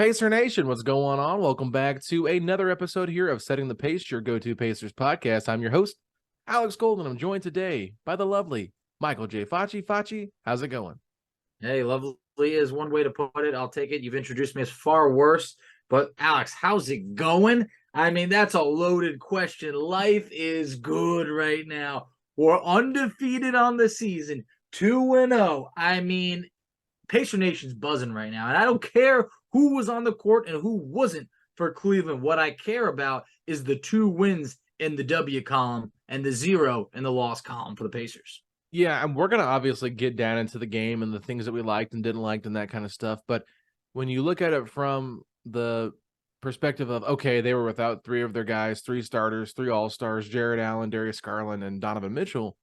Pacer Nation, what's going on? Welcome back to another episode here of Setting the Pace, your go-to Pacers podcast. I'm your host, Alex Golden. I'm joined today by the lovely Michael J. Facci. Facci, how's it going? Hey, lovely is one way to put it. I'll take it. You've introduced me as far worse. But Alex, how's it going? I mean, that's a loaded question. Life is good right now. We're undefeated on the season, 2-0. I mean, Pacer Nation's buzzing right now. And I don't care who was on the court and who wasn't for Cleveland. What I care about is the 2 wins in the W column and the 0 in the loss column for the Pacers. Yeah, and we're going to obviously get down into the game and the things that we liked and didn't like and that kind of stuff. But when you look at it from the perspective of, okay, they were without 3 of their guys, 3 starters, 3 all-stars, Jared Allen, Darius Garland, and Donovan Mitchell,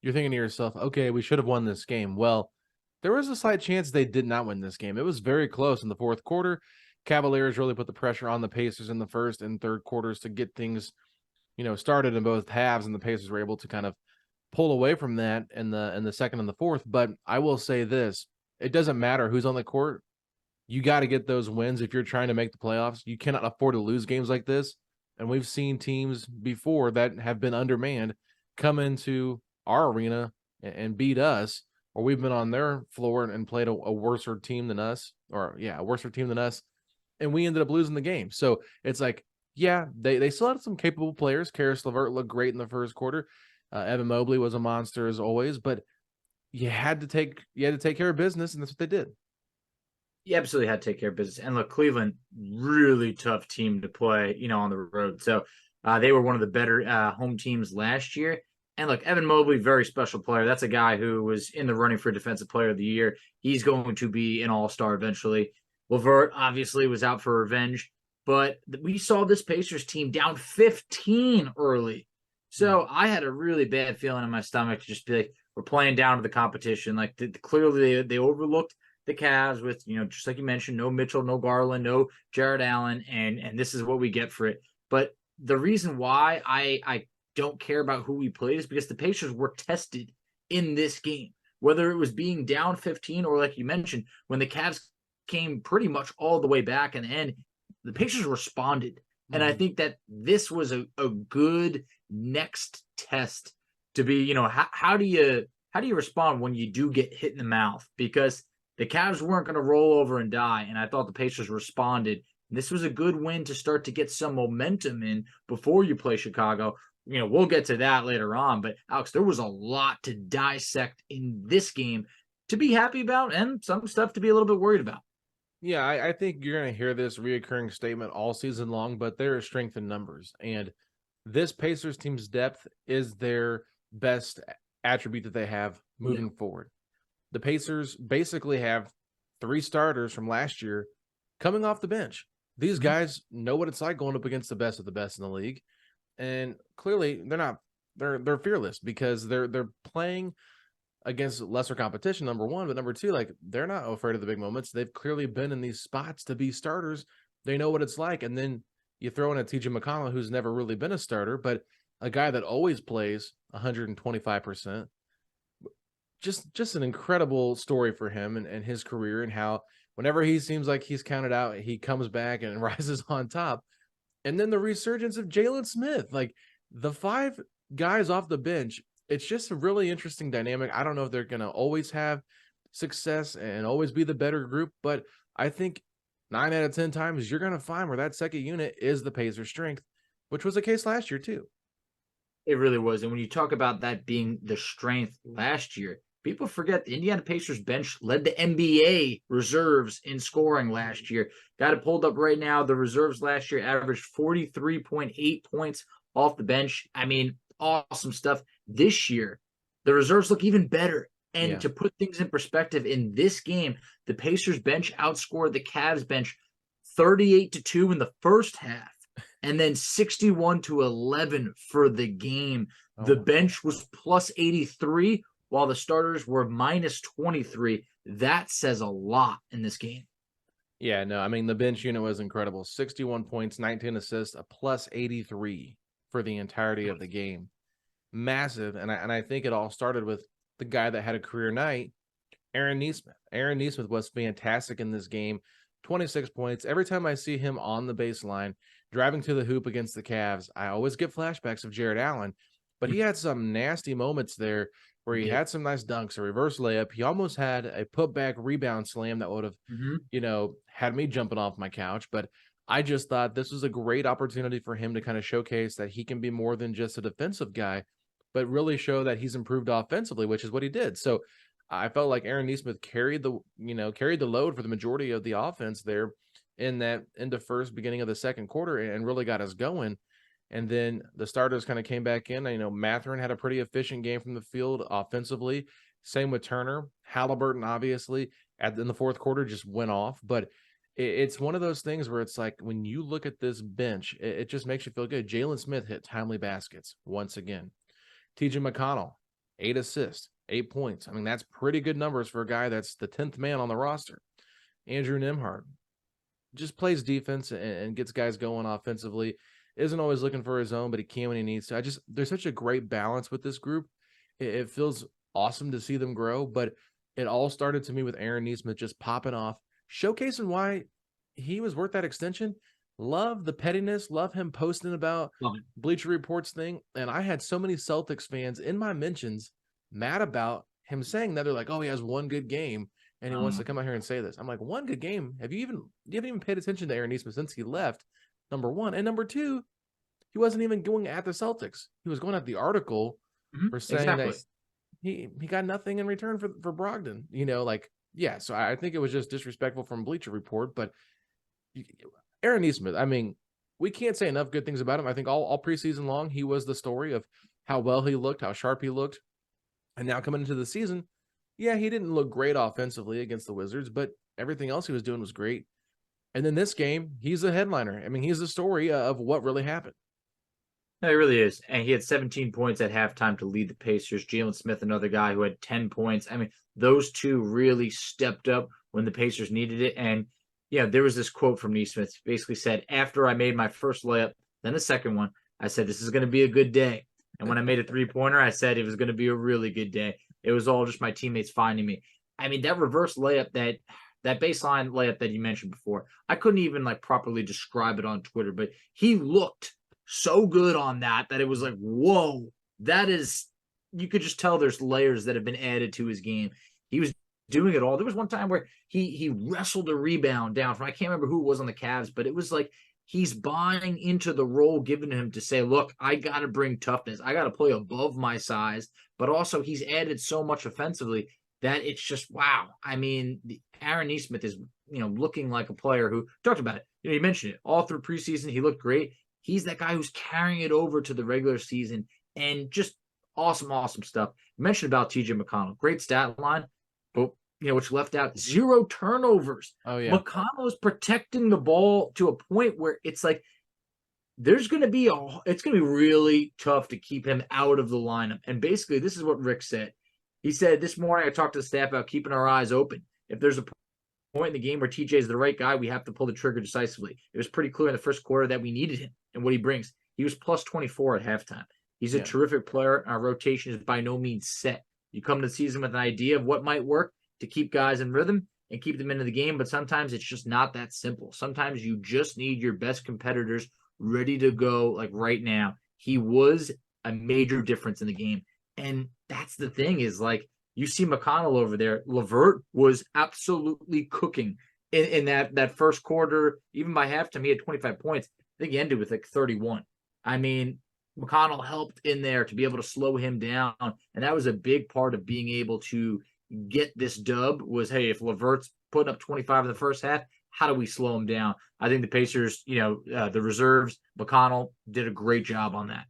you're thinking to yourself, okay, we should have won this game. Well, there was a slight chance they did not win this game. It was very close in the fourth quarter. Cavaliers really put the pressure on the Pacers in the first and third quarters to get things, started in both halves, and the Pacers were able to kind of pull away from that in the second and the fourth. But I will say this, it doesn't matter who's on the court. You got to get those wins if you're trying to make the playoffs. You cannot afford to lose games like this. And we've seen teams before that have been undermanned come into our arena and beat us, or we've been on their floor and played a worser team than us, a worser team than us, and we ended up losing the game. So it's like, yeah, they still had some capable players. Karis LeVert looked great in the first quarter. Evan Mobley was a monster as always, but you had to take care of business, and that's what they did. You absolutely had to take care of business. And look, Cleveland, really tough team to play, on the road. So they were one of the better home teams last year. And look, Evan Mobley, very special player. That's a guy who was in the running for Defensive Player of the Year. He's going to be an all-star eventually. LeVert obviously was out for revenge, but we saw this Pacers team down 15 early. So I had a really bad feeling in my stomach to just be like, we're playing down to the competition. Like clearly they overlooked the Cavs with, just like you mentioned, no Mitchell, no Garland, no Jared Allen, and this is what we get for it. But the reason why I don't care about who we played is because the Pacers were tested in this game, whether it was being down 15 or, like you mentioned, when the Cavs came pretty much all the way back in the end, the Pacers responded. And I think that this was a good next test to be, how do you respond when you do get hit in the mouth? Because the Cavs weren't going to roll over and die, and I thought the Pacers responded. This was a good win to start to get some momentum in before you play Chicago. We'll get to that later on, but Alex, there was a lot to dissect in this game to be happy about and some stuff to be a little bit worried about. Yeah, I think you're going to hear this reoccurring statement all season long, but there is strength in numbers. And this Pacers team's depth is their best attribute that they have moving forward. The Pacers basically have 3 starters from last year coming off the bench. These guys know what it's like going up against the best of the best in the league. And clearly they're fearless because they're playing against lesser competition, number one, but number two, like, they're not afraid of the big moments. They've clearly been in these spots to be starters. They know what it's like. And then you throw in a TJ McConnell, who's never really been a starter, but a guy that always plays 125%. Just an incredible story for him and his career, and how whenever he seems like he's counted out, he comes back and rises on top. And then the resurgence of Jalen Smith, like the 5 guys off the bench. It's just a really interesting dynamic. I don't know if they're going to always have success and always be the better group, but I think 9 out of 10 times you're going to find where that second unit is the Pacers' strength, which was the case last year too. It really was. And when you talk about that being the strength last year, people forget the Indiana Pacers bench led the NBA reserves in scoring last year. Got it pulled up right now. The reserves last year averaged 43.8 points off the bench. I mean, awesome stuff. This year, the reserves look even better. And to put things in perspective, in this game, the Pacers bench outscored the Cavs bench 38-2 in the first half, and then 61-11 for the game. The bench was plus 83, while the starters were minus 23. That says a lot in this game. Yeah, no, I mean, the bench unit was incredible. 61 points, 19 assists, a plus 83 for the entirety of the game. Massive. And I think it all started with the guy that had a career night, Aaron Nesmith. Aaron Nesmith was fantastic in this game. 26 points. Every time I see him on the baseline, driving to the hoop against the Cavs, I always get flashbacks of Jared Allen, but he had some nasty moments there where he had some nice dunks, a reverse layup. He almost had a putback rebound slam that would have, had me jumping off my couch. But I just thought this was a great opportunity for him to kind of showcase that he can be more than just a defensive guy, but really show that he's improved offensively, which is what he did. So I felt like Aaron Nesmith carried the load for the majority of the offense there in the first beginning of the second quarter and really got us going. And then the starters kind of came back in. Mathurin had a pretty efficient game from the field offensively. Same with Turner. Haliburton, obviously, in the fourth quarter just went off. But it's one of those things where it's like when you look at this bench, it just makes you feel good. Jalen Smith hit timely baskets once again. TJ McConnell, 8 assists, 8 points. I mean, that's pretty good numbers for a guy that's the 10th man on the roster. Andrew Nembhard just plays defense and gets guys going offensively. Isn't always looking for his own, but he can when he needs to. There's such a great balance with this group. It feels awesome to see them grow, but it all started to me with Aaron Nesmith just popping off, showcasing why he was worth that extension. Love the pettiness, love him posting about Bleacher Report's thing. And I had so many Celtics fans in my mentions mad about him saying that. They're like, oh, he has one good game and he wants to come out here and say this. I'm like, one good game? You haven't even paid attention to Aaron Nesmith since he left, number one. And number two, he wasn't even going at the Celtics. He was going at the article for saying that he got nothing in return for Brogdon. So I think it was just disrespectful from Bleacher Report. But Aaron Nesmith, I mean, we can't say enough good things about him. I think all preseason long, he was the story of how well he looked, how sharp he looked. And now coming into the season, yeah, he didn't look great offensively against the Wizards, but everything else he was doing was great. And then this game, he's the headliner. I mean, he's the story of what really happened. No, he really is. And he had 17 points at halftime to lead the Pacers. Jalen Smith, another guy who had 10 points. I mean, those two really stepped up when the Pacers needed it. And yeah, there was this quote from Nesmith. Basically said, after I made my first layup, then the second one, I said, this is going to be a good day. And when I made a three-pointer, I said it was going to be a really good day. It was all just my teammates finding me. I mean, that reverse layup, that baseline layup that you mentioned before, I couldn't even properly describe it on Twitter, but he looked so good on that it was like, whoa, that is, you could just tell there's layers that have been added to his game. He was doing it all. There was one time where he wrestled a rebound down from, I can't remember who it was on the Cavs, but it was like he's buying into the role given to him to say, look, I got to bring toughness. I got to play above my size, but also he's added so much offensively that it's just, wow. I mean, Aaron Nesmith is, looking like a player who talked about it. You mentioned it all through preseason. He looked great. He's that guy who's carrying it over to the regular season and just awesome stuff. You mentioned about TJ McConnell, great stat line, but which left out 0 turnovers. Oh yeah, McConnell is protecting the ball to a point where it's like it's going to be really tough to keep him out of the lineup. And basically, this is what Rick said. He said this morning, I talked to the staff about keeping our eyes open. If there's a point in the game where TJ is the right guy, we have to pull the trigger decisively. It was pretty clear in the first quarter that we needed him and what he brings. He was plus 24 at halftime. He's a terrific player. Our rotation is by no means set. You come to the season with an idea of what might work to keep guys in rhythm and keep them into the game, but sometimes it's just not that simple. Sometimes you just need your best competitors ready to go, like right now. He was a major difference in the game. And that's the thing is, you see McConnell over there. LeVert was absolutely cooking in that first quarter. Even by halftime, he had 25 points. I think he ended with 31. I mean, McConnell helped in there to be able to slow him down. And that was a big part of being able to get this dub was, hey, if LeVert's putting up 25 in the first half, how do we slow him down? I think the Pacers, the reserves, McConnell did a great job on that.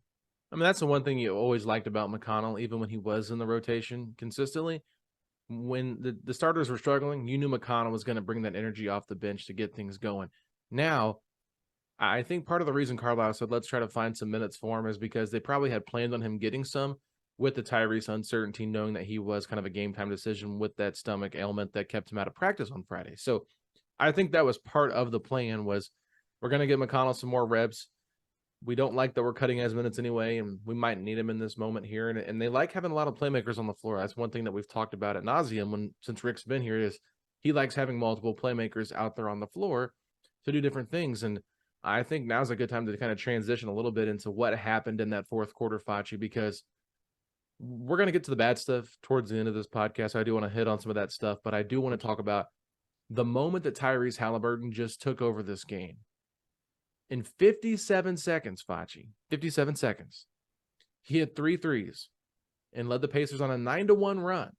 I mean, that's the one thing you always liked about McConnell, even when he was in the rotation consistently. When the starters were struggling, you knew McConnell was going to bring that energy off the bench to get things going. Now, I think part of the reason Carlisle said, let's try to find some minutes for him is because they probably had planned on him getting some with the Tyrese uncertainty, knowing that he was kind of a game time decision with that stomach ailment that kept him out of practice on Friday. So I think that was part of the plan was we're going to get McConnell some more reps. We don't like that we're cutting his minutes anyway, and we might need him in this moment here. And they like having a lot of playmakers on the floor. That's one thing that we've talked about ad nauseum since Rick's been here is he likes having multiple playmakers out there on the floor to do different things. And I think now's a good time to kind of transition a little bit into what happened in that fourth quarter, Facci, because we're going to get to the bad stuff towards the end of this podcast. I do want to hit on some of that stuff, but I do want to talk about the moment that Tyrese Haliburton just took over this game. In 57 seconds, Facci, 57 seconds, he had 3 threes and led the Pacers on a 9-1 run.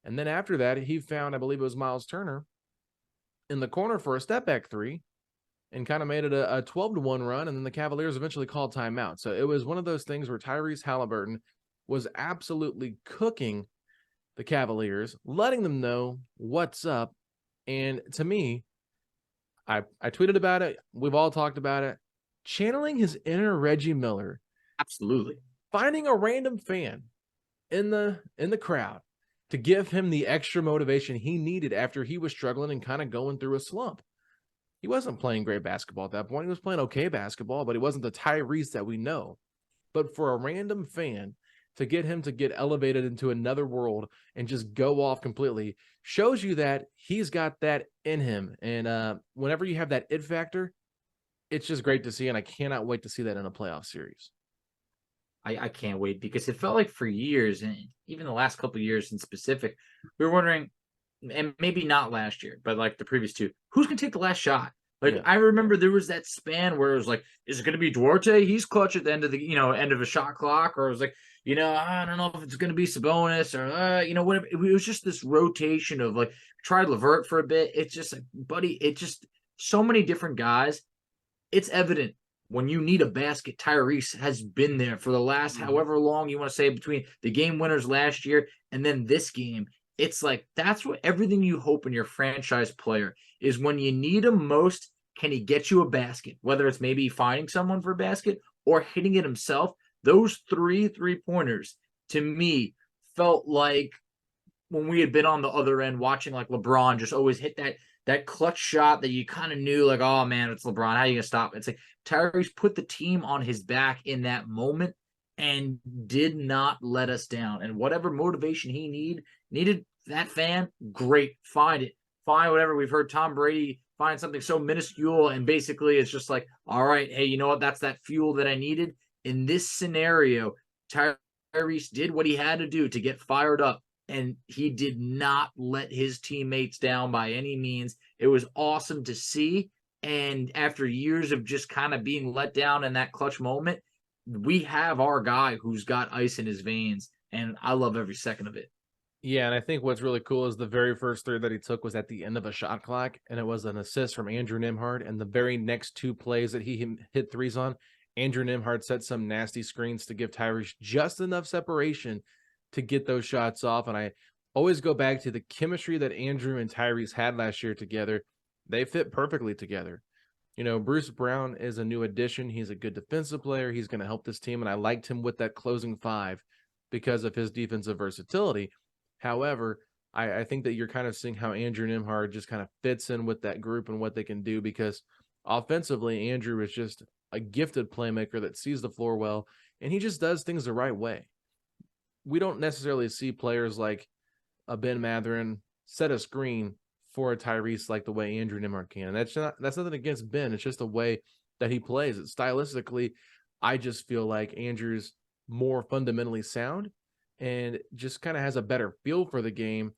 And then after that, he found, I believe it was Miles Turner, in the corner for a step-back 3 and kind of made it a 12-1 run, and then the Cavaliers eventually called timeout. So it was one of those things where Tyrese Haliburton was absolutely cooking the Cavaliers, letting them know what's up. And to me, I tweeted about it. We've all talked about it. Channeling his inner Reggie Miller. Absolutely. Finding a random fan in the crowd to give him the extra motivation he needed after he was struggling and kind of going through a slump. He wasn't playing great basketball at that point. He was playing okay basketball, but he wasn't the Tyrese that we know. But for a random fan to get him to get elevated into another world and just go off completely shows you that he's got that in him. And whenever you have that it factor, it's just great to see, and I cannot wait to see that in a playoff series. I can't wait, because it felt like for years, and even the last couple of years in specific, we were wondering, and maybe not last year, but like the previous 2, who's going to take the last shot? Like, Yeah. I remember there was that span where it was like, is it going to be Duarte? He's clutch at the end of the, end of a shot clock. Or it was like, I don't know if it's going to be Sabonis or, whatever. It was just this rotation of like, tried LeVert for a bit. It's just like, buddy, it just so many different guys. It's evident when you need a basket, Tyrese has been there for the last however long you want to say, between the game winners last year and then this game. It's like, that's what everything you hope in your franchise player is. When you need him most, can he get you a basket? Whether it's maybe finding someone for a basket or hitting it himself. Those 3 3-pointers to me felt like when we had been on the other end watching like LeBron just always hit that clutch shot that you kind of knew, like, oh man, it's LeBron. How are you gonna stop it? It's like Tyrese put the team on his back in that moment and did not let us down. And whatever motivation he needed that fan, great. Find it. Find whatever. We've heard Tom Brady find something so minuscule, and basically it's just like, all right, hey, you know what? That's that fuel that I needed. In this scenario, Tyrese did what he had to do to get fired up, and he did not let his teammates down by any means. It was awesome to see. And after years of just kind of being let down in that clutch moment, we have our guy who's got ice in his veins, and I love every second of it. Yeah, and I think what's really cool is the very first 3 that he took was at the end of a shot clock, and it was an assist from Andrew Nembhard. And the very next 2 plays that he hit threes on, Andrew Nembhard set some nasty screens to give Tyrese just enough separation to get those shots off. And I always go back to the chemistry that Andrew and Tyrese had last year together. They fit perfectly together. Bruce Brown is a new addition. He's a good defensive player. He's going to help this team, and I liked him with that closing 5 because of his defensive versatility. However, I think that you're kind of seeing how Andrew Nembhard just kind of fits in with that group and what they can do, because offensively, Andrew is just a gifted playmaker that sees the floor well, and he just does things the right way. We don't necessarily see players like a Ben Mathurin set a screen for a Tyrese like the way Andrew Nembhard can. That's nothing against Ben. It's just the way that he plays it. Stylistically, I just feel like Andrew's more fundamentally sound and just kind of has a better feel for the game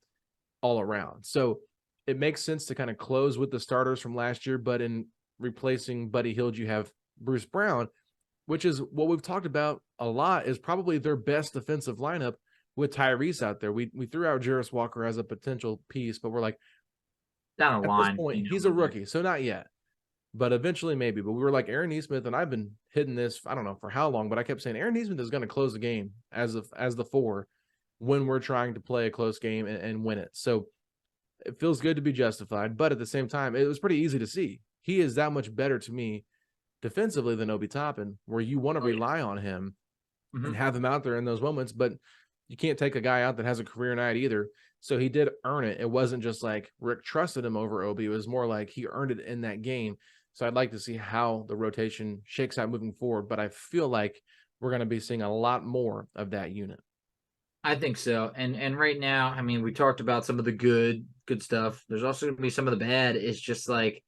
all around. So it makes sense to kind of close with the starters from last year, but in replacing Buddy Hield, you have Bruce Brown, which is what we've talked about a lot, is probably their best defensive lineup with Tyrese out there. We threw out Jarris Walker as a potential piece, but we're like, down the at line, this point, he's a rookie, so not yet. But eventually maybe. But we were like Aaron Nesmith, and I've been hitting this, I don't know for how long, but I kept saying Aaron Nesmith is going to close the game as the 4 when we're trying to play a close game and win it. So it feels good to be justified, but at the same time, it was pretty easy to see. He is that much better to me defensively than Obi Toppin, where you want to rely on him and have him out there in those moments, but you can't take a guy out that has a career night either. So he did earn it. It wasn't just like Rick trusted him over Obi. It was more like he earned it in that game. So I'd like to see how the rotation shakes out moving forward, but I feel like we're going to be seeing a lot more of that unit. I think so. And right now, I mean, we talked about some of the good stuff. There's also going to be some of the bad. It's just like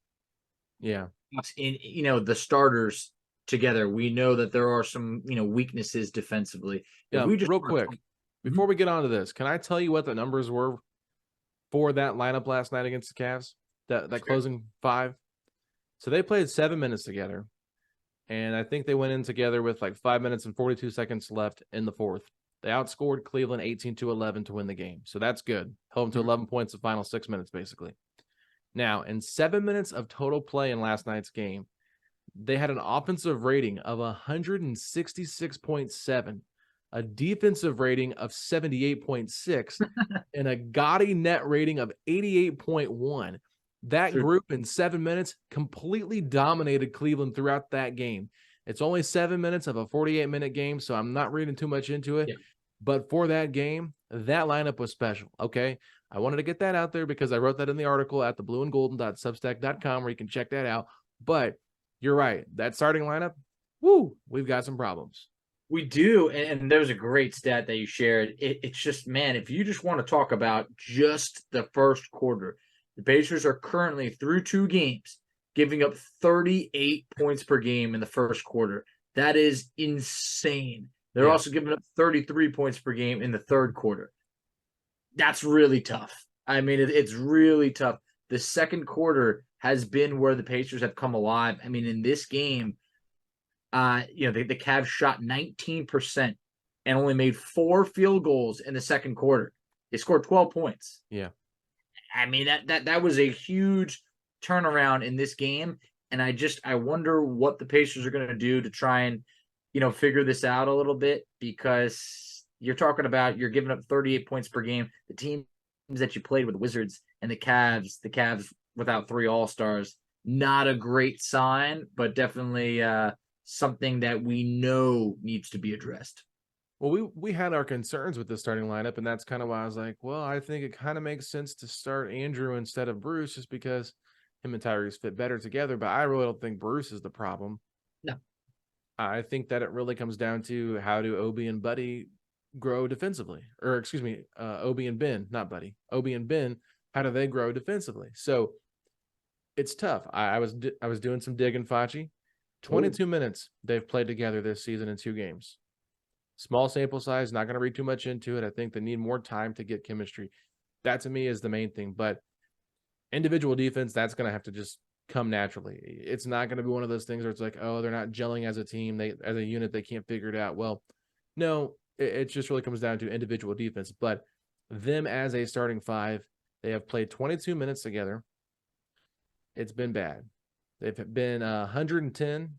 Yeah. in the starters together, we know that there are some weaknesses defensively. If Yeah. we just Real quick, before we get on to this, can I tell you what the numbers were for that lineup last night against the Cavs? That Sure. closing five. So they played 7 minutes together, and I think they went in together with like 5 minutes and 42 seconds left in the fourth. They outscored Cleveland 18-11 to win the game. So that's good. Held them to 11 points the final 6 minutes, basically. Now, in 7 minutes of total play in last night's game, they had an offensive rating of 166.7, a defensive rating of 78.6, and a gaudy net rating of 88.1. That group in 7 minutes completely dominated Cleveland throughout that game. It's only 7 minutes of a 48-minute game, so I'm not reading too much into it. Yeah. But for that game, that lineup was special, okay? I wanted to get that out there because I wrote that in the article at theblueandgolden.substack.com where you can check that out. But you're right. That starting lineup, we've got some problems. We do, and there was a great stat that you shared. It's just, man, if you just want to talk about just the first quarter, the Pacers are currently through 2 games, giving up 38 points per game in the first quarter. That is insane. They're also giving up 33 points per game in the third quarter. That's really tough. I mean, it's really tough. The second quarter has been where the Pacers have come alive. I mean, in this game, the Cavs shot 19% and only made 4 field goals in the second quarter. They scored 12 points. Yeah. I mean, that was a huge turnaround in this game. And I wonder what the Pacers are going to do to try and, figure this out a little bit, because you're talking about you're giving up 38 points per game. The teams that you played with, the Wizards and the Cavs without 3 All-Stars, not a great sign, but definitely something that we know needs to be addressed. Well, we had our concerns with the starting lineup, and that's kind of why I was like, well, I think it kind of makes sense to start Andrew instead of Bruce, just because him and Tyrese fit better together. But I really don't think Bruce is the problem. No. I think that it really comes down to how do Obi and Buddy grow defensively, or excuse me, Obi and Ben, not Buddy. Obi and Ben, how do they grow defensively? So it's tough. I was doing some digging, Facci. 22 minutes they've played together this season in 2 games. Small sample size, not going to read too much into it. I think they need more time to get chemistry. That to me is the main thing. But individual defense, that's going to have to just come naturally. It's not going to be one of those things where it's like, oh, they're not gelling as a team. As a unit, they can't figure it out. Well, no, it just really comes down to individual defense. But them as a starting 5, they have played 22 minutes together. It's been bad. They've been 110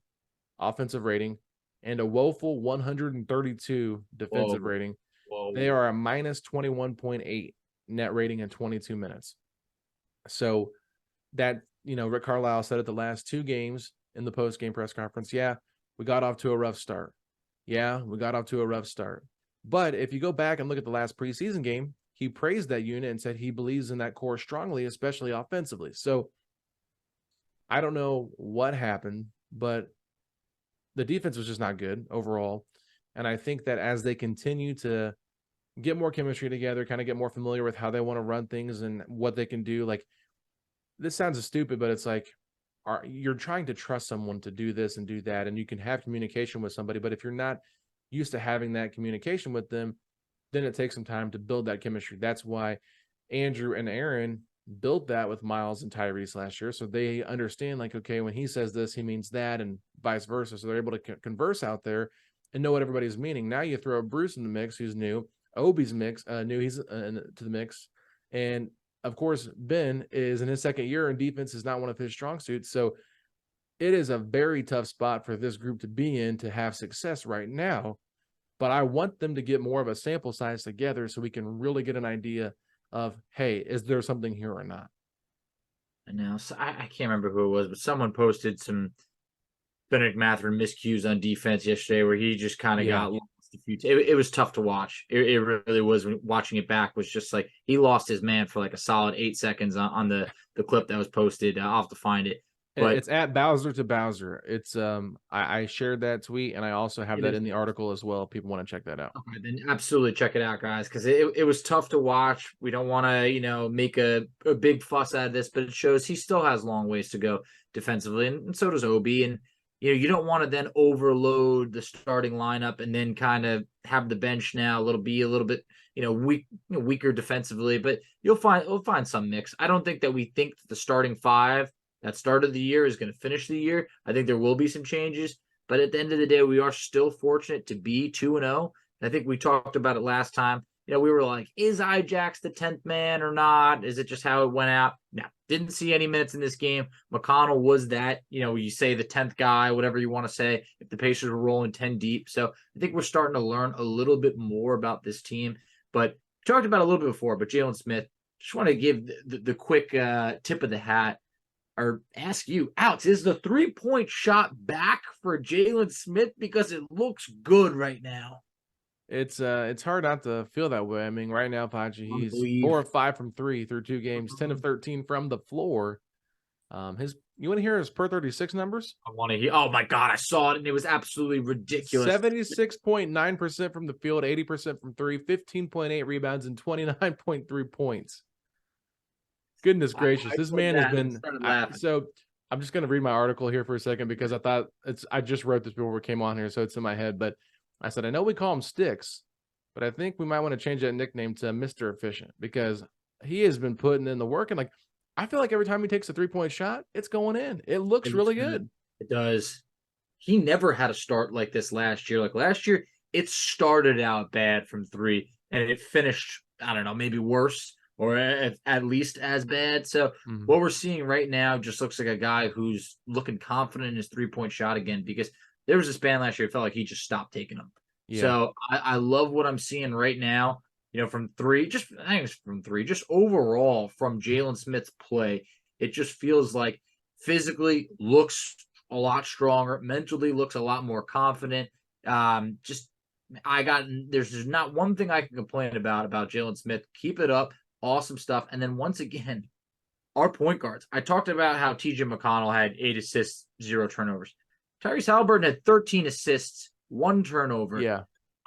offensive rating and a woeful 132 defensive rating. They are a minus 21.8 net rating in 22 minutes. So that, Rick Carlisle said it the last 2 games in the post-game press conference. Yeah, we got off to a rough start. But if you go back and look at the last preseason game, he praised that unit and said he believes in that core strongly, especially offensively. So I don't know what happened, but the defense was just not good overall. And I think that as they continue to get more chemistry together, kind of get more familiar with how they want to run things and what they can do, like, this sounds stupid, but it's like, you're trying to trust someone to do this and do that, and you can have communication with somebody, but if you're not used to having that communication with them, then it takes some time to build that chemistry. That's why Andrew and Aaron built that with Miles and Tyrese last year, so they understand, like, okay, when he says this, he means that, and vice versa. So they're able to converse out there and know what everybody's meaning. Now you throw Bruce in the mix, who's new. Obi's new, he's to the mix, and of course Ben is in his second year, and defense is not one of his strong suits. So it is a very tough spot for this group to be in to have success right now. But I want them to get more of a sample size together so we can really get an idea of, hey, is there something here or not? And now, so I can't remember who it was, but someone posted some Benedict Mathurin miscues on defense yesterday where he just kind of got lost a few. It was tough to watch. It really was. Watching it back was just like he lost his man for like a solid 8 seconds on the clip that was posted. I'll have to find it. But It's at Bowser to Bowser. It's I shared that tweet, and I also have it that is. in the article as well. If people want to check that out. Okay, then absolutely check it out, guys, because it was tough to watch. We don't want to, make a big fuss out of this, but it shows he still has long ways to go defensively, and so does Obi. And you don't want to then overload the starting lineup and then kind of have the bench now a little bit weaker defensively. But we'll find some mix. I don't think that we think that the starting five that started the year is going to finish the year. I think there will be some changes. But at the end of the day, we are still fortunate to be 2-0. I think we talked about it last time. We were like, is Ijax the 10th man or not? Is it just how it went out? No, didn't see any minutes in this game. McConnell was that, you say the 10th guy, whatever you want to say, if the Pacers were rolling 10 deep. So I think we're starting to learn a little bit more about this team. But we talked about it a little bit before, but Jalen Smith, just want to give the quick tip of the hat. Or ask you, Alex, is the 3-point shot back for Jalen Smith? Because it looks good right now. It's hard not to feel that way. I mean, right now, Facci, he's 4 of 5 from 3 through 2 games, 10 of 13 from the floor. You want to hear his per 36 numbers? I want to hear. Oh my God, I saw it and it was absolutely ridiculous. 76.9% from the field, 80% from 3, 15.8 rebounds, and 29.3 points. Goodness gracious, this man has been. So I'm just going to read my article here for a second because I just wrote this before we came on here, so it's in my head. But I said, I know we call him Sticks, but I think we might want to change that nickname to Mr. Efficient because he has been putting in the work. And I feel like every time he takes a 3-point shot, it's going in. It looks really good. It does. He never had a start like this last year. Like last year, it started out bad from 3 and it finished, I don't know, maybe worse. Or at least as bad. So what we're seeing right now just looks like a guy who's looking confident in his 3-point shot again, because there was a span last year, it felt like he just stopped taking them. Yeah. So I love what I'm seeing right now, from 3, just overall from Jalen Smith's play. It just feels like physically looks a lot stronger, mentally looks a lot more confident. There's not one thing I can complain about Jalen Smith. Keep it up. Awesome stuff. And then once again, our point guards. I talked about how TJ McConnell had 8 assists, 0 turnovers. Tyrese Haliburton had 13 assists, 1 turnover. Yeah.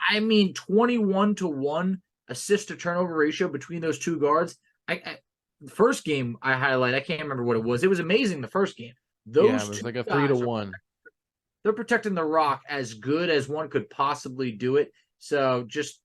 I mean, 21-1 assist to turnover ratio between those two guards. The first game I highlight, I can't remember what it was. It was amazing the first game. It was like a 3-1. They're protecting the rock as good as one could possibly do it. So just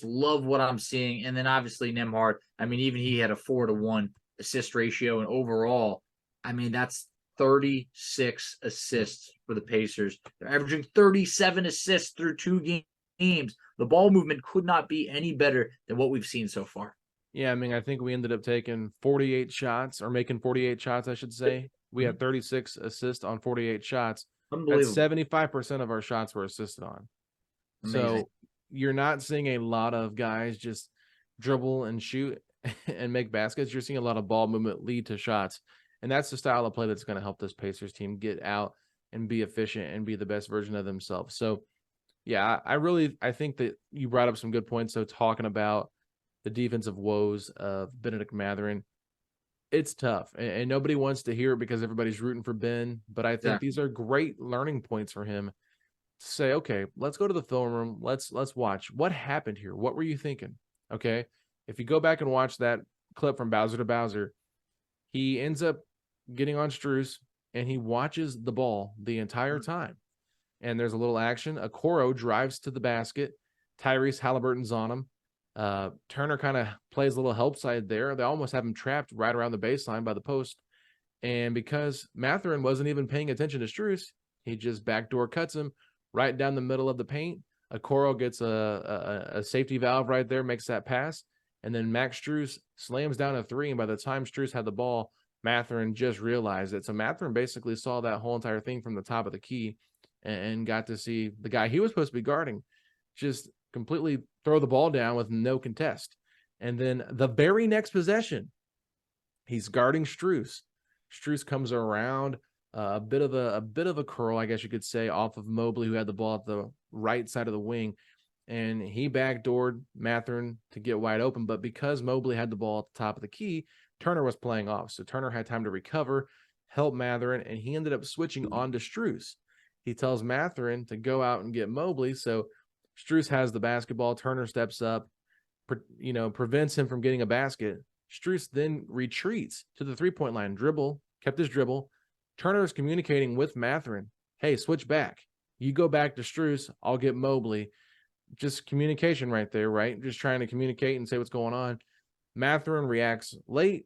love what I'm seeing. And then obviously Nembhard, I mean, even he had a 4-1 assist ratio. And overall, I mean, that's 36 assists for the Pacers. They're averaging 37 assists through 2 games. The ball movement could not be any better than what we've seen so far. Yeah, I mean, I think we ended up taking 48 shots, or making 48 shots, I should say. We had 36 assists on 48 shots. Unbelievable. That's 75% of our shots were assisted on. Amazing. So you're not seeing a lot of guys just dribble and shoot and make baskets. You're seeing a lot of ball movement lead to shots. And that's the style of play that's going to help this Pacers team get out and be efficient and be the best version of themselves. So, yeah, I think that you brought up some good points. So talking about the defensive woes of Benedict Mathurin, it's tough. And nobody wants to hear it because everybody's rooting for Ben. But I think these are great learning points for him. Say, okay, let's go to the film room. Let's watch what happened here. What were you thinking? Okay. If you go back and watch that clip from Bowser to Bowser, he ends up getting on Strus and he watches the ball the entire time. And there's a little action. Okoro drives to the basket. Tyrese Haliburton's on him. Turner kind of plays a little help side there. They almost have him trapped right around the baseline by the post. And because Mathurin wasn't even paying attention to Strus, he just backdoor cuts him right down the middle of the paint. Okoro gets a safety valve right there, makes that pass. And then Max Strus slams down a 3. And by the time Strus had the ball, Mathurin just realized it. So Mathurin basically saw that whole entire thing from the top of the key and got to see the guy he was supposed to be guarding just completely throw the ball down with no contest. And then the very next possession, he's guarding Strus. Strus comes around a bit of a curl, I guess you could say, off of Mobley, who had the ball at the right side of the wing. And he backdoored Mathurin to get wide open. But because Mobley had the ball at the top of the key, Turner was playing off. So Turner had time to recover, help Mathurin, and he ended up switching on to Strus. He tells Mathurin to go out and get Mobley, so Strus has the basketball. Turner steps up, prevents him from getting a basket. Strus then retreats to the three-point line, kept his dribble. Turner is communicating with Mathurin. Hey, switch back. You go back to Strus. I'll get Mobley. Just communication right there, right? Just trying to communicate and say what's going on. Mathurin reacts late.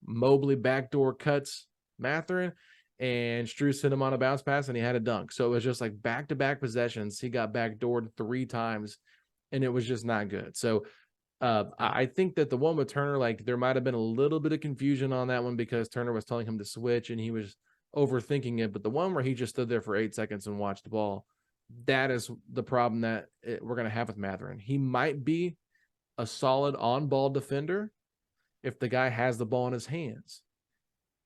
Mobley backdoor cuts Mathurin, and Strus hit him on a bounce pass, and he had a dunk. So it was just like back-to-back possessions. He got backdoored 3 times, and it was just not good. So I think that the one with Turner, like there might have been a little bit of confusion on that one because Turner was telling him to switch, and he was overthinking it. But the one where he just stood there for 8 seconds and watched the ball, that is the problem that we're going to have with Mathurin. He might be a solid on-ball defender if the guy has the ball in his hands.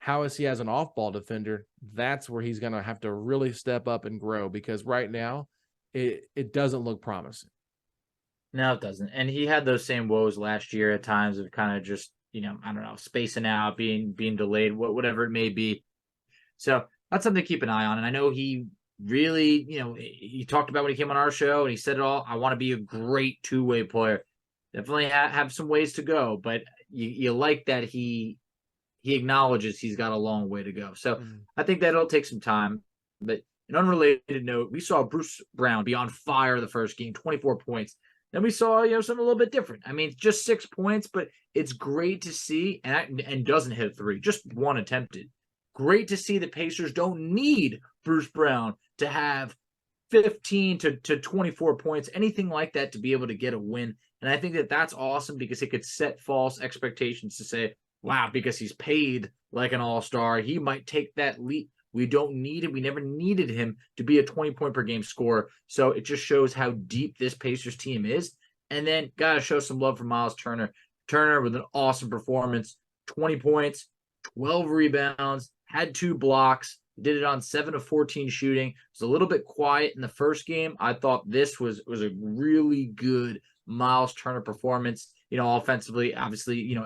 How is he as an off-ball defender? That's where he's going to have to really step up and grow, because right now it doesn't look promising. No, it doesn't. And he had those same woes last year at times of kind of just, I don't know, spacing out, being delayed, whatever it may be. So that's something to keep an eye on. And I know he really, he talked about when he came on our show and he said it all. I want to be a great two-way player. Definitely have some ways to go, but you like that he acknowledges he's got a long way to go. So I think that'll take some time. But an unrelated note, we saw Bruce Brown be on fire the first game, 24 points. Then we saw, something a little bit different. I mean, just 6 points, but it's great to see, and doesn't hit a 3, just 1 attempted. Great to see the Pacers don't need Bruce Brown to have 15 to 24 points, anything like that, to be able to get a win. And I think that that's awesome, because it could set false expectations to say, wow, because he's paid like an all-star, he might take that leap. We don't need him. We never needed him to be a 20-point-per-game scorer. So it just shows how deep this Pacers team is. And then got to show some love for Miles Turner. Turner with an awesome performance, 20 points, 12 rebounds, had 2 blocks, did it on 7 of 14 shooting. It was a little bit quiet in the first game. I thought this was a really good Miles Turner performance. Offensively, obviously,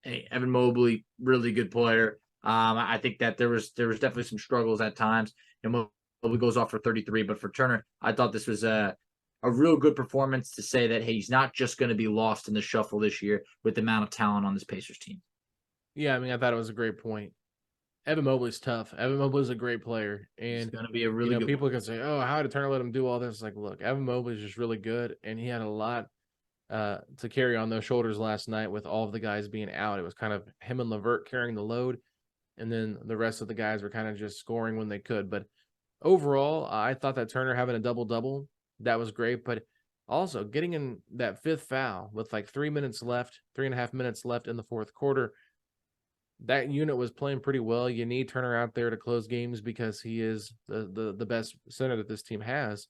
Evan Mobley, really good player. I think that there was definitely some struggles at times. Mobley goes off for 33, but for Turner, I thought this was a real good performance to say that, hey, he's not just going to be lost in the shuffle this year with the amount of talent on this Pacers team. Yeah, I mean, I thought it was a great point. Evan Mobley's tough. Evan Mobley's a great player, and he's going to be a really good people can say, "Oh, how did Turner let him do all this?" Like, look, Evan Mobley's just really good, and he had a lot to carry on those shoulders last night with all of the guys being out. It was kind of him and LeVert carrying the load, and then the rest of the guys were kind of just scoring when they could. But overall, I thought that Turner having a double-double, that was great. But also getting in that 5th foul with like 3.5 minutes left in the 4th quarter, that unit was playing pretty well. You need Turner out there to close games because he is the best center that this team has.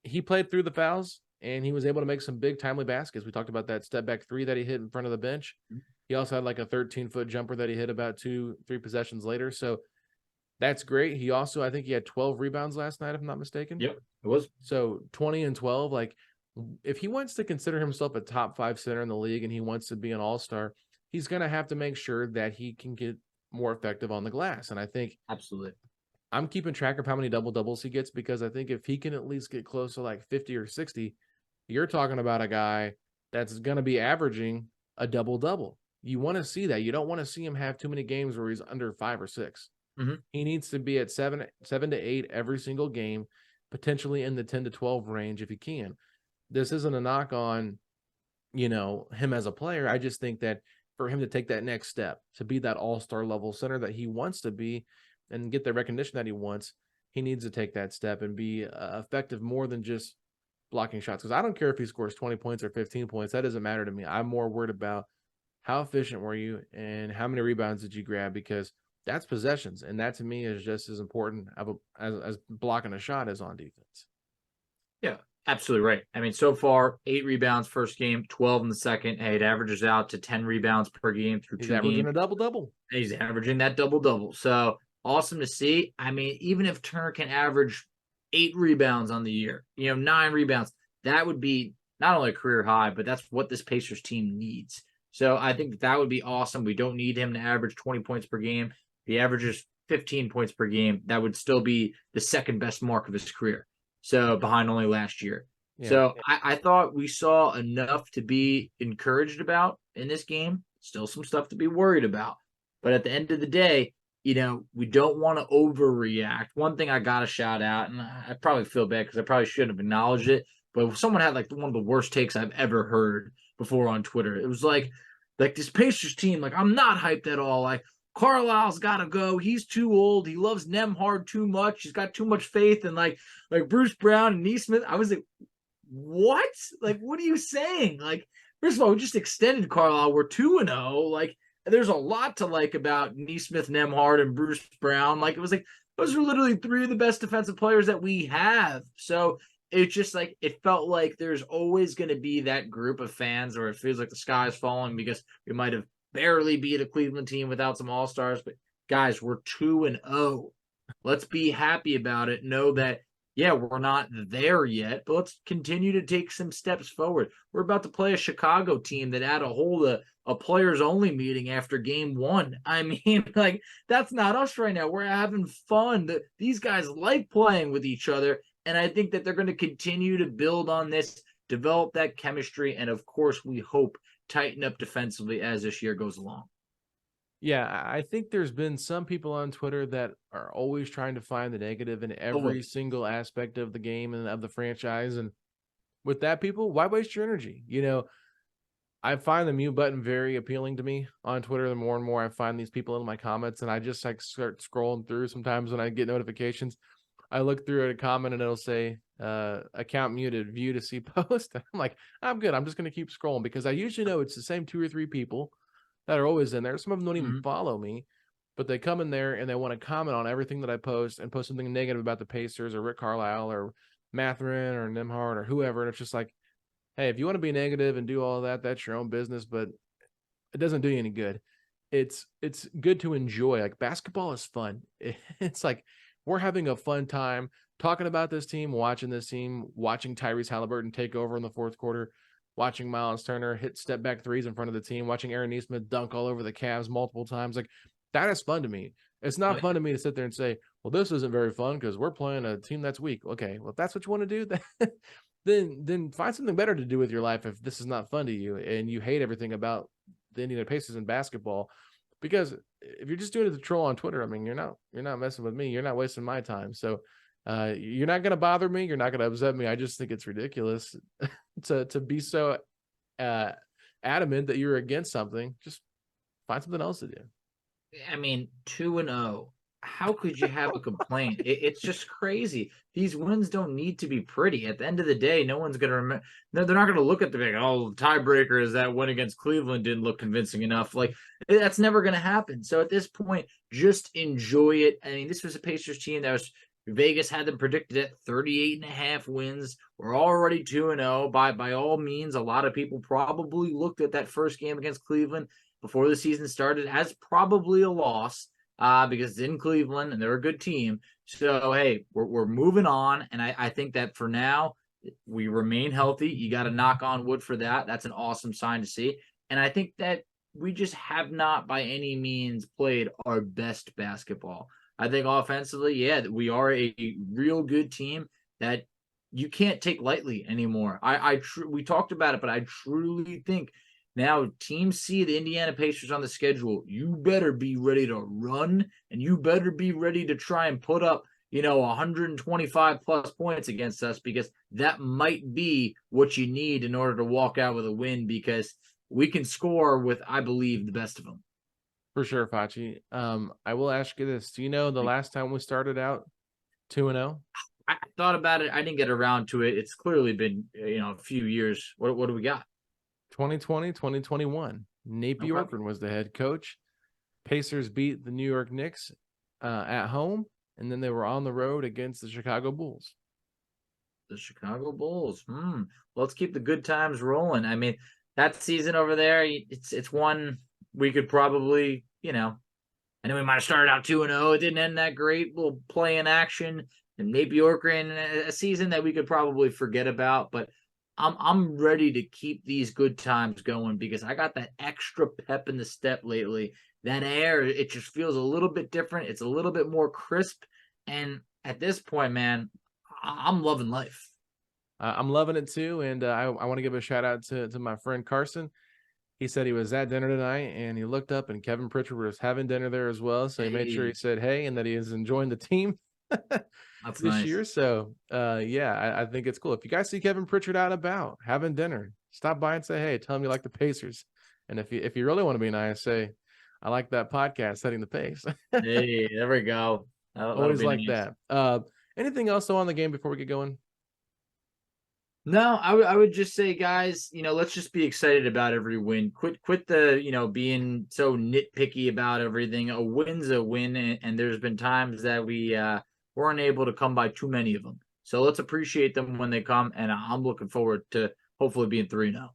He played through the fouls, and he was able to make some big timely baskets. We talked about that step-back 3 that he hit in front of the bench. He also had like a 13-foot jumper that he hit about 2-3 possessions later. So that's great. He also, I think he had 12 rebounds last night, if I'm not mistaken. Yep, it was. So 20 and 12. Like, if he wants to consider himself a top 5 center in the league and he wants to be an all-star, he's going to have to make sure that he can get more effective on the glass. And I think absolutely, I'm keeping track of how many double-doubles he gets, because I think if he can at least get close to like 50 or 60, you're talking about a guy that's going to be averaging a double-double. You want to see that. You don't want to see him have too many games where he's under 5 or 6. He needs to be at 7 to 8 every single game, potentially in the 10 to 12 range if he can. This isn't a knock on, him as a player. I just think that for him to take that next step, to be that all-star level center that he wants to be and get the recognition that he wants, he needs to take that step and be effective more than just blocking shots. Because I don't care if he scores 20 points or 15 points. That doesn't matter to me. I'm more worried about how efficient were you and how many rebounds did you grab, because that's possessions. And that to me is just as important as blocking a shot as on defense. Yeah, absolutely right. I mean, so far, 8 rebounds first game, 12 in the second. Hey, it averages out to 10 rebounds per game through 2 games. He's averaging a double-double. He's averaging that double-double. So awesome to see. I mean, even if Turner can average 8 rebounds on the year, 9 rebounds, that would be not only a career high, but that's what this Pacers team needs. So I think that would be awesome. We don't need him to average 20 points per game. he averages 15 points per game. That would still be the second best mark of his career. So behind only last year. Yeah. So I thought we saw enough to be encouraged about in this game. Still some stuff to be worried about. But at the end of the day, we don't want to overreact. One thing I got to shout out, and I probably feel bad because I probably should have acknowledged it, but someone had like one of the worst takes I've ever heard before on Twitter. It was like this Pacers team, like, I'm not hyped at all. Like, Carlisle's got to go. He's too old. He loves Nembhard too much. He's got too much faith in like Bruce Brown and Nesmith. I was like, what? Like, what are you saying? Like, first of all, we just extended Carlisle. We're 2-0. Like, there's a lot to like about Nesmith, Nembhard, and Bruce Brown. Like, it was like those are literally three of the best defensive players that we have. So it's just like it felt like there's always going to be that group of fans where it feels like the sky is falling because we might have barely beat a Cleveland team without some all-stars. But guys, we're 2-0. Let's be happy about it. Know that, yeah, we're not there yet, but let's continue to take some steps forward. We're about to play a Chicago team that had to hold a players-only meeting after game 1. I mean, like, that's not us right now. We're having fun. These guys like playing with each other, and I think that they're going to continue to build on this, develop that chemistry, and, of course, we hope tighten up defensively as this year goes along. Yeah, I think there's been some people on Twitter that are always trying to find the negative in every single aspect of the game and of the franchise. And with that, people, why waste your energy? I find the mute button very appealing to me on Twitter. The more and more I find these people in my comments, and I just like start scrolling through. Sometimes when I get notifications, I look through at a comment and it'll say account muted, view to see post. I'm like, I'm good. I'm just going to keep scrolling because I usually know it's the same 2 or 3 people that are always in there. Some of them don't even follow me, but they come in there and they want to comment on everything that I post and post something negative about the Pacers or Rick Carlisle or Mathurin or Nembhard or whoever. And it's just like, hey, if you want to be negative and do all that, that's your own business, but it doesn't do you any good. It's good to enjoy. Like, basketball is fun. It's like we're having a fun time talking about this team, watching Tyrese Haliburton take over in the fourth quarter, watching Miles Turner hit step back threes in front of the team, watching Aaron Nesmith dunk all over the Cavs multiple times. Like, that is fun to me. It's not fun to me to sit there and say, well, this isn't very fun because we're playing a team that's weak. Okay, well, if that's what you want to do, then find something better to do with your life if this is not fun to you and you hate everything about the Indiana Pacers in basketball. Because if you're just doing it to troll on Twitter, I mean, you're not messing with me. You're not wasting my time. So you're not going to bother me. You're not going to upset me. I just think it's ridiculous to be so adamant that you're against something. Just find something else to do. I mean, 2-0. How could you have a complaint? It's just crazy. These wins don't need to be pretty. At the end of the day, no one's going to remember. No, they're not going to look at the big, tiebreaker is that win against Cleveland didn't look convincing enough. Like, that's never going to happen. So at this point, just enjoy it. I mean, this was a Pacers team that was Vegas had them predicted at 38.5 wins. We're already 2-0. By all means, a lot of people probably looked at that first game against Cleveland before the season started as probably a loss because it's in Cleveland and they're a good team. So, hey, we're moving on. And I think that for now, we remain healthy. You got to knock on wood for that. That's an awesome sign to see. And I think that we just have not by any means played our best basketball. I think offensively, yeah, we are a real good team that you can't take lightly anymore. We talked about it, but I truly think now teams see the Indiana Pacers on the schedule. You better be ready to run, and you better be ready to try and put up, 125 plus points against us, because that might be what you need in order to walk out with a win, because we can score with, I believe, the best of them. For sure, Facci. I will ask you this. Do you know the last time we started out 2-0? I thought about it. I didn't get around to it. It's clearly been, a few years. What do we got? 2020, 2021. Nate Bjorkgren was the head coach. Pacers beat the New York Knicks at home, and then they were on the road against the Chicago Bulls. The Chicago Bulls. Let's keep the good times rolling. I mean, that season over there, it's one we could probably, I know we might have started out 2-0. It didn't end that great. We'll play in action. And Nate Bjorkgren, a season that we could probably forget about. But I'm ready to keep these good times going, because I got that extra pep in the step lately that air, it just feels a little bit different. It's a little bit more crisp. And at this point, man, I'm loving life. I'm loving it too. And I want to give a shout out to my friend Carson. He said he was at dinner tonight and he looked up and Kevin Pritchard was having dinner there as well. So he made sure he said hey and that he is enjoying the team That's this nice. year. So yeah, I think it's cool. If you guys see Kevin Pritchard out about having dinner, stop by and say hey, tell him you like the Pacers. And if you really want to be nice, say I like that podcast, Setting the Pace. Hey, there we go. Always like nice. That. Anything else though on the game before we get going? No, I would just say, guys, let's just be excited about every win. Quit the, being so nitpicky about everything. A win's a win, and there's been times that we weren't able to come by too many of them. So let's appreciate them when they come, and I'm looking forward to hopefully being 3-0.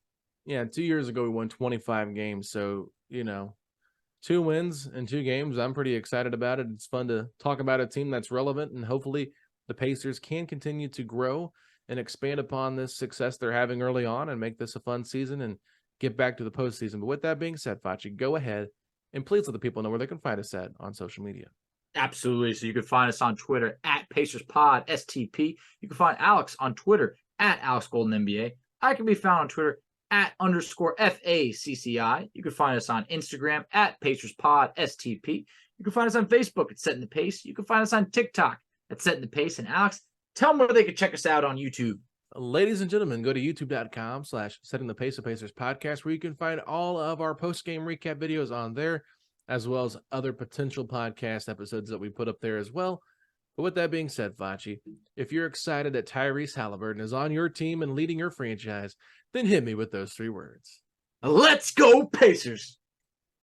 Yeah, 2 years ago we won 25 games, so 2 wins in 2 games. I'm pretty excited about it. It's fun to talk about a team that's relevant, and hopefully the Pacers can continue to grow and expand upon this success they're having early on and make this a fun season and get back to the postseason. But with that being said, Facci, go ahead and please let the people know where they can find us at on social media. Absolutely. So you can find us on Twitter at PacersPod, STP. You can find Alex on Twitter at AlexGoldenNBA. I can be found on Twitter at _FACCI. You can find us on Instagram at PacersPod, STP. You can find us on Facebook at Setting the Pace. You can find us on TikTok at Setting the Pace. And Alex, tell them where they can check us out on YouTube. Ladies and gentlemen, go to youtube.com/Setting the Pace of Pacers podcast, where you can find all of our post-game recap videos on there, as well as other potential podcast episodes that we put up there as well. But with that being said, Facci, if you're excited that Tyrese Haliburton is on your team and leading your franchise, then hit me with those 3 words. Let's go, Pacers!